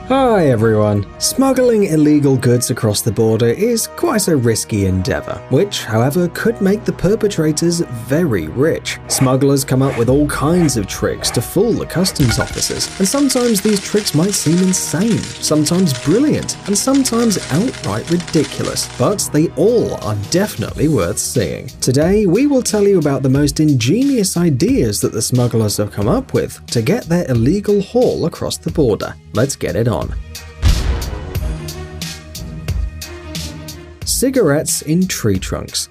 Hi everyone! Smuggling illegal goods across the border is quite a risky endeavor, which, however, could make the perpetrators very rich. Smugglers come up with all kinds of tricks to fool the customs officers, and sometimes these tricks might seem insane, sometimes brilliant, and sometimes outright ridiculous, but they all are definitely worth seeing. Today, we will tell you about the most ingenious ideas that the smugglers have come up with to get their illegal haul across the border. Let's get it on. Cigarettes in tree trunks.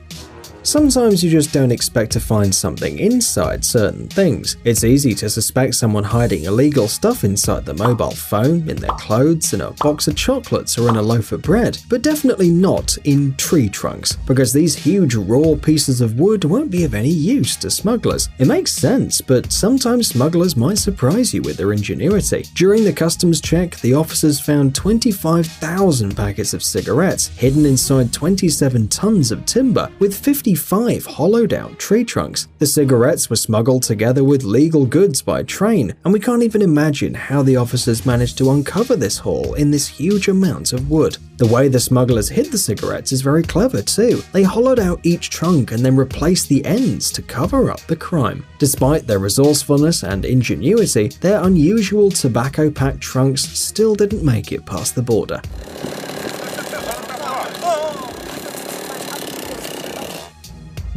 Sometimes you just don't expect to find something inside certain things. It's easy to suspect someone hiding illegal stuff inside their mobile phone, in their clothes, in a box of chocolates, or in a loaf of bread, but definitely not in tree trunks, because these huge raw pieces of wood won't be of any use to smugglers. It makes sense, but sometimes smugglers might surprise you with their ingenuity. During the customs check, the officers found 25,000 packets of cigarettes hidden inside 27 tons of timber, with 55 hollowed-out tree trunks. The cigarettes were smuggled together with legal goods by train, and we can't even imagine how the officers managed to uncover this haul in this huge amount of wood. The way the smugglers hid the cigarettes is very clever too. They hollowed out each trunk and then replaced the ends to cover up the crime. Despite their resourcefulness and ingenuity, their unusual tobacco-packed trunks still didn't make it past the border.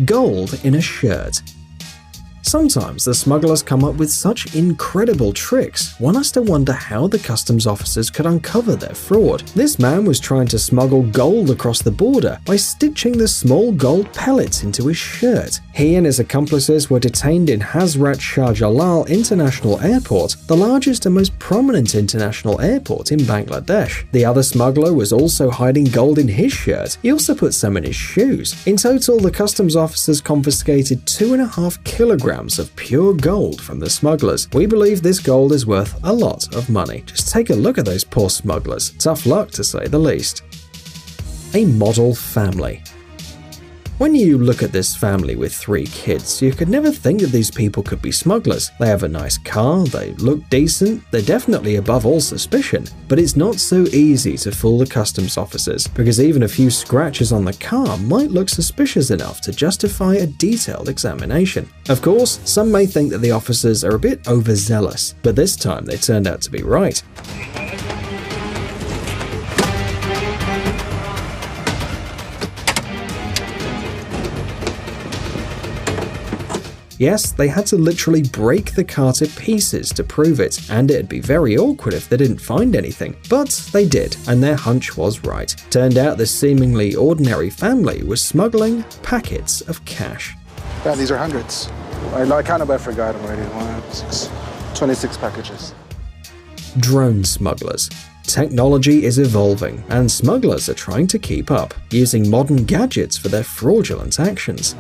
Gold in a shirt. Sometimes the smugglers come up with such incredible tricks, one has to wonder how the customs officers could uncover their fraud. This man was trying to smuggle gold across the border by stitching the small gold pellets into his shirt. He and his accomplices were detained in Hazrat Shah Jalal International Airport, the largest and most prominent international airport in Bangladesh. The other smuggler was also hiding gold in his shirt. He also put some in his shoes. In total, the customs officers confiscated 2.5 kilograms of pure gold from the smugglers. We believe this gold is worth a lot of money. Just take a look at those poor smugglers. Tough luck, to say the least. A model family. When you look at this family with 3 kids, you could never think that these people could be smugglers. They have a nice car, they look decent, they're definitely above all suspicion. But it's not so easy to fool the customs officers, because even a few scratches on the car might look suspicious enough to justify a detailed examination. Of course, some may think that the officers are a bit overzealous, but this time they turned out to be right. Yes, they had to literally break the car to pieces to prove it, and it'd be very awkward if they didn't find anything. But they did, and their hunch was right. Turned out this seemingly ordinary family was smuggling packets of cash. Yeah, these are hundreds. I kind of forgot already. 26 packages. Drone smugglers. Technology is evolving, and smugglers are trying to keep up, using modern gadgets for their fraudulent actions.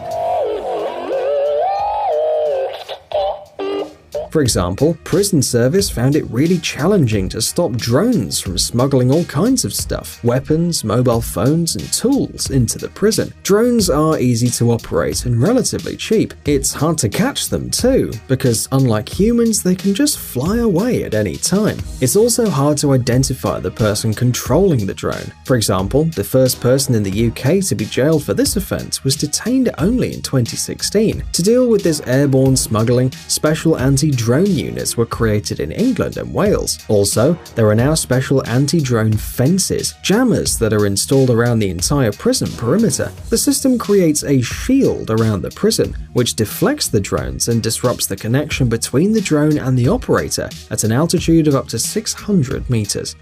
For example, prison service found it really challenging to stop drones from smuggling all kinds of stuff, weapons, mobile phones, and tools into the prison. Drones are easy to operate and relatively cheap. It's hard to catch them too, because unlike humans, they can just fly away at any time. It's also hard to identify the person controlling the drone. For example, the first person in the UK to be jailed for this offense was detained only in 2016. To deal with this airborne smuggling, special anti-drone units were created in England and Wales. Also, there are now special anti-drone fences, jammers that are installed around the entire prison perimeter. The system creates a shield around the prison, which deflects the drones and disrupts the connection between the drone and the operator at an altitude of up to 600 meters.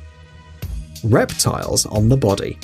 Reptiles on the body.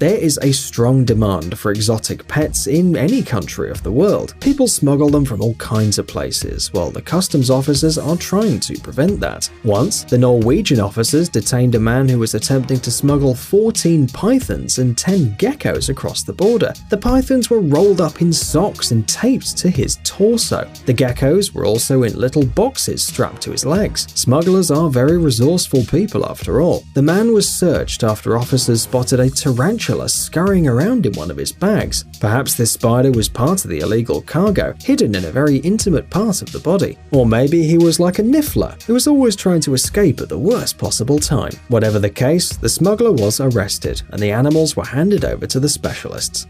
There is a strong demand for exotic pets in any country of the world. People smuggle them from all kinds of places, while the customs officers are trying to prevent that. Once, the Norwegian officers detained a man who was attempting to smuggle 14 pythons and 10 geckos across the border. The pythons were rolled up in socks and taped to his torso. The geckos were also in little boxes strapped to his legs. Smugglers are very resourceful people after all. The man was searched after officers spotted a tarantula tarantula scurrying around in one of his bags. Perhaps this spider was part of the illegal cargo, hidden in a very intimate part of the body. Or maybe he was like a niffler, who was always trying to escape at the worst possible time. Whatever the case, the smuggler was arrested, and the animals were handed over to the specialists.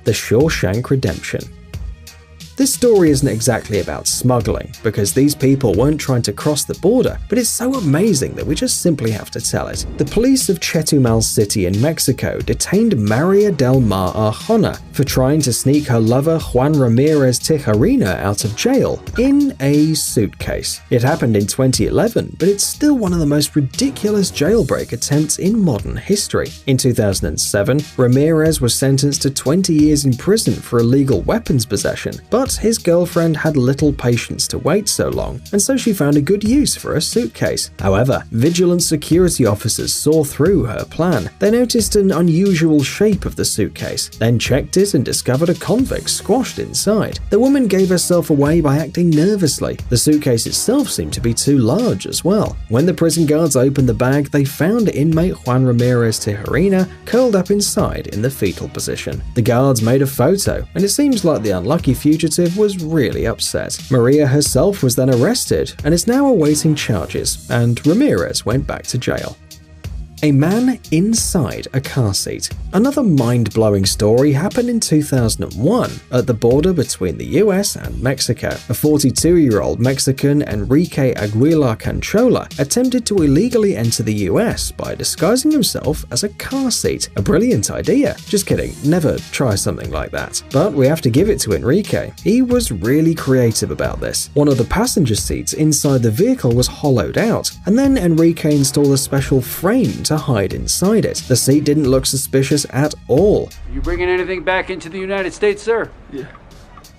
The Shawshank Redemption. This story isn't exactly about smuggling, because these people weren't trying to cross the border, but it's so amazing that we just simply have to tell it. The police of Chetumal City in Mexico detained Maria del Mar Arjona for trying to sneak her lover Juan Ramirez Tijerina out of jail in a suitcase. It happened in 2011, but it's still one of the most ridiculous jailbreak attempts in modern history. In 2007, Ramirez was sentenced to 20 years in prison for illegal weapons possession, but his girlfriend had little patience to wait so long, and so she found a good use for a suitcase. However, vigilant security officers saw through her plan. They noticed an unusual shape of the suitcase, then checked it and discovered a convict squashed inside. The woman gave herself away by acting nervously. The suitcase itself seemed to be too large as well. When the prison guards opened the bag, they found inmate Juan Ramirez Tijerina curled up inside in the fetal position. The guards made a photo, and it seems like the unlucky fugitive was really upset. Maria herself was then arrested and is now awaiting charges, and Ramirez went back to jail. A man inside a car seat. Another mind-blowing story happened in 2001 at the border between the US and Mexico. A 42-year-old Mexican, Enrique Aguilar Canchola, attempted to illegally enter the US by disguising himself as a car seat. A brilliant idea. Just kidding, never try something like that. But we have to give it to Enrique. He was really creative about this. One of the passenger seats inside the vehicle was hollowed out, and then Enrique installed a special frame to hide inside it. The seat didn't look suspicious at all. Are you bringing anything back into the United States, sir? Yeah.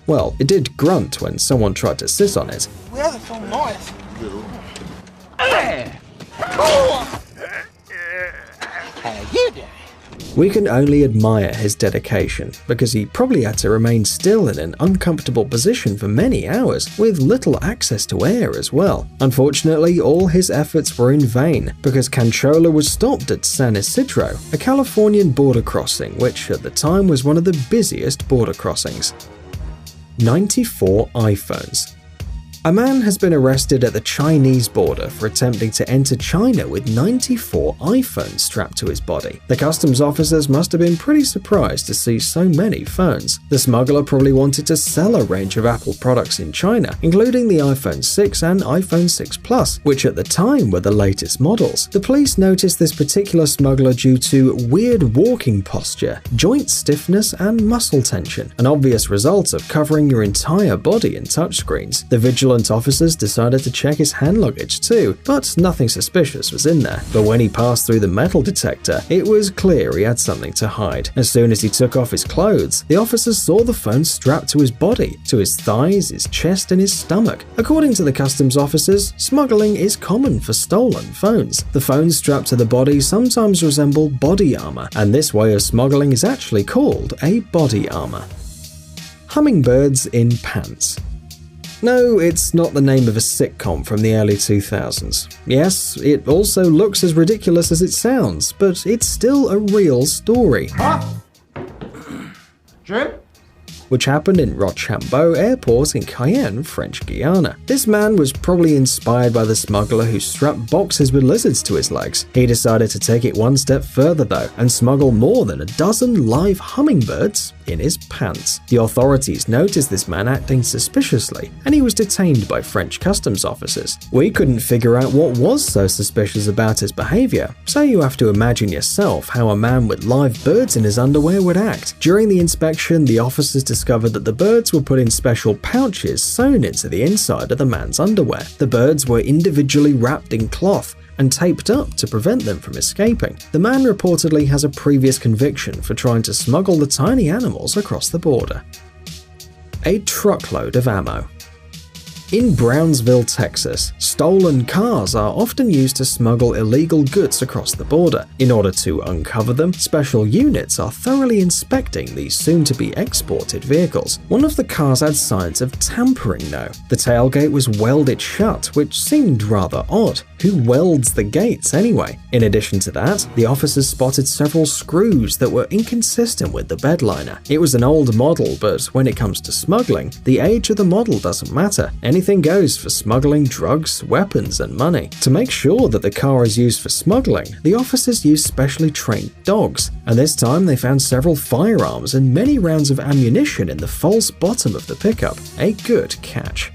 Well, it did grunt when someone tried to sit on it. We have some noise. How you doing? We can only admire his dedication, because he probably had to remain still in an uncomfortable position for many hours, with little access to air as well. Unfortunately, all his efforts were in vain, because Canchola was stopped at San Isidro, a Californian border crossing, which at the time was one of the busiest border crossings. 94 iPhones. A man has been arrested at the Chinese border for attempting to enter China with 94 iPhones strapped to his body. The customs officers must have been pretty surprised to see so many phones. The smuggler probably wanted to sell a range of Apple products in China, including the iPhone 6 and iPhone 6 Plus, which at the time were the latest models. The police noticed this particular smuggler due to weird walking posture, joint stiffness, and muscle tension, an obvious result of covering your entire body in touchscreens. The vigilant officers decided to check his hand luggage too, but nothing suspicious was in there. But when he passed through the metal detector, it was clear he had something to hide. As soon as he took off his clothes, the officers saw the phone strapped to his body, to his thighs, his chest, and his stomach. According to the customs officers, smuggling is common for stolen phones. The phones strapped to the body sometimes resemble body armor, and this way of smuggling is actually called a body armor. Hummingbirds in pants. No, it's not the name of a sitcom from the early 2000s. Yes, it also looks as ridiculous as it sounds, but it's still a real story. Huh? Jim? Which happened in Rochambeau Airport in Cayenne, French Guiana. This man was probably inspired by the smuggler who strapped boxes with lizards to his legs. He decided to take it one step further though, and smuggle more than a dozen live hummingbirds in his pants. The authorities noticed this man acting suspiciously, and he was detained by French customs officers. We couldn't figure out what was so suspicious about his behavior, so you have to imagine yourself how a man with live birds in his underwear would act. During the inspection, the officers discovered that the birds were put in special pouches sewn into the inside of the man's underwear. The birds were individually wrapped in cloth and taped up to prevent them from escaping. The man reportedly has a previous conviction for trying to smuggle the tiny animals across the border. A truckload of ammo. In Brownsville, Texas, stolen cars are often used to smuggle illegal goods across the border. In order to uncover them, special units are thoroughly inspecting these soon-to-be exported vehicles. One of the cars had signs of tampering though. The tailgate was welded shut, which seemed rather odd. Who welds the gates anyway? In addition to that, the officers spotted several screws that were inconsistent with the bedliner. It was an old model, but when it comes to smuggling, the age of the model doesn't matter. Anything goes for smuggling drugs, weapons, and money. To make sure that the car is used for smuggling, the officers used specially trained dogs, and this time they found several firearms and many rounds of ammunition in the false bottom of the pickup. A good catch.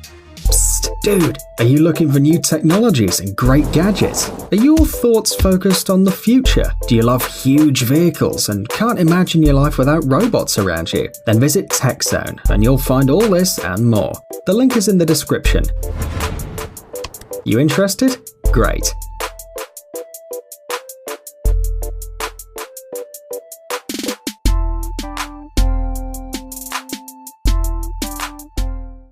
Psst, dude, are you looking for new technologies and great gadgets? Are your thoughts focused on the future? Do you love huge vehicles and can't imagine your life without robots around you? Then visit TechZone and you'll find all this and more. The link is in the description. You interested? Great.